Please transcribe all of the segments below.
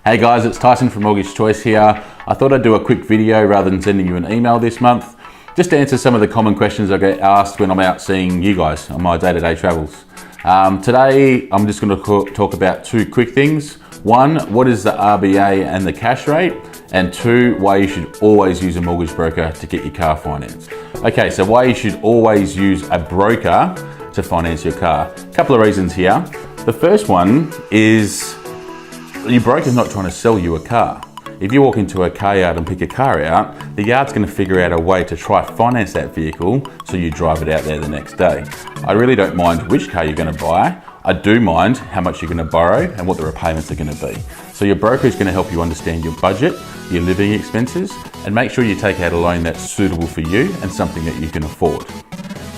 Hey guys, it's Tyson from Mortgage Choice here. I thought I'd do a quick video rather than sending you an email this month, just to answer some of the common questions I get asked when I'm out seeing you guys on my day-to-day travels. Today, I'm just going to talk about two quick things. One, what is the RBA and the cash rate? And two, why you should always use a mortgage broker to get your car financed. Okay, so why you should always use a broker to finance your car. A couple of reasons here. The first one is your broker's not trying to sell you a car. If you walk into a car yard and pick a car out, the yard's going to figure out a way to try finance that vehicle so you drive it out there the next day. I really don't mind which car you're going to buy. I do mind how much you're going to borrow and what the repayments are going to be. So your broker is going to help you understand your budget, your living expenses, and make sure you take out a loan that's suitable for you and something that you can afford.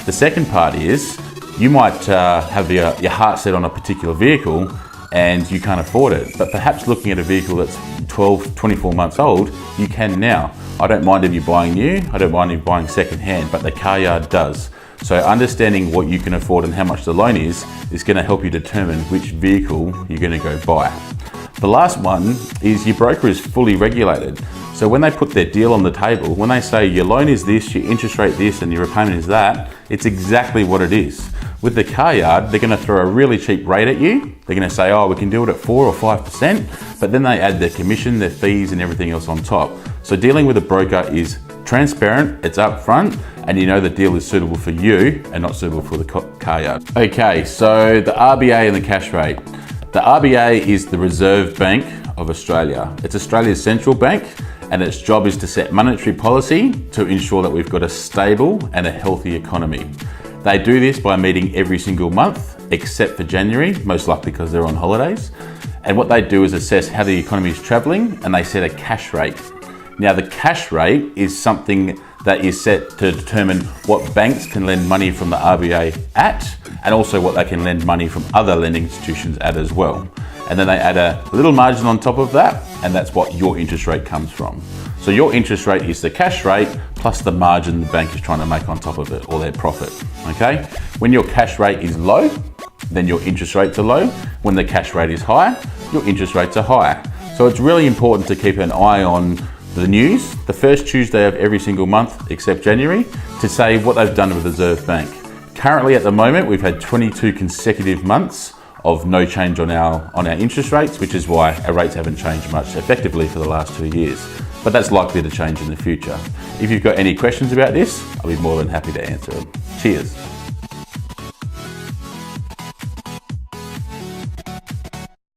The second part is you might have your heart set on a particular vehicle and you can't afford it, but perhaps looking at a vehicle that's 12, 24 months old, you can now. I don't mind if you're buying new, I don't mind if you're buying second hand, but the car yard does. So understanding what you can afford and how much the loan is going to help you determine which vehicle you're going to go buy. The last one is your broker is fully regulated. So when they put their deal on the table, when they say your loan is this, your interest rate this, and your repayment is that, it's exactly what it is. With the car yard, they're going to throw a really cheap rate at you. They're going to say, oh, we can do it at 4 or 5%, but then they add their commission, their fees, and everything else on top. So dealing with a broker is transparent, it's upfront, and you know the deal is suitable for you and not suitable for the car yard. Okay, so the RBA and the cash rate. The RBA is the Reserve Bank of Australia. It's Australia's central bank, and its job is to set monetary policy to ensure that we've got a stable and a healthy economy. They do this by meeting every single month, except for January, most likely because they're on holidays. And what they do is assess how the economy is traveling, and they set a cash rate. Now, the cash rate is something that is set to determine what banks can lend money from the RBA at, and also what they can lend money from other lending institutions at as well. And then they add a little margin on top of that, and that's what your interest rate comes from. So your interest rate is the cash rate plus the margin the bank is trying to make on top of it, or their profit, okay? When your cash rate is low, then your interest rates are low. When the cash rate is high, your interest rates are high. So it's really important to keep an eye on the news, the first Tuesday of every single month except January, to say what they've done with the Reserve Bank. Currently at the moment, we've had 22 consecutive months of no change on our interest rates, which is why our rates haven't changed much effectively for the last 2 years. But that's likely to change in the future. If you've got any questions about this, I'll be more than happy to answer them. Cheers.